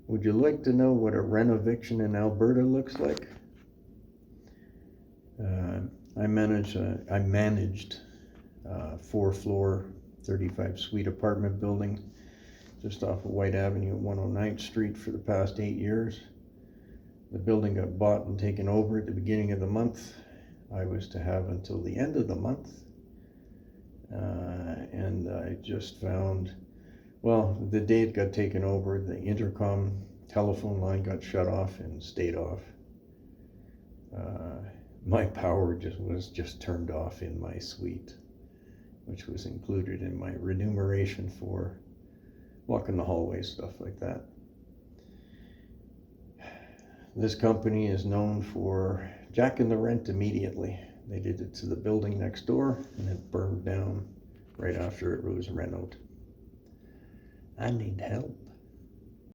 Would you like to know what a renoviction in Alberta looks like? I managed a 4-floor, 35 suite apartment building just off of White Avenue, 109th Street for the past 8 years. The building got bought and taken over at the beginning of the month. I was to have until the end of the month. And I just found, well, the day it got taken over, the intercom telephone line got shut off and stayed off. My power was just turned off in my suite, which was included in my remuneration for walking the hallway, stuff like that. This company is known for jacking the rent immediately. They did it to the building next door, and it burned down right after it was renoed. I need help.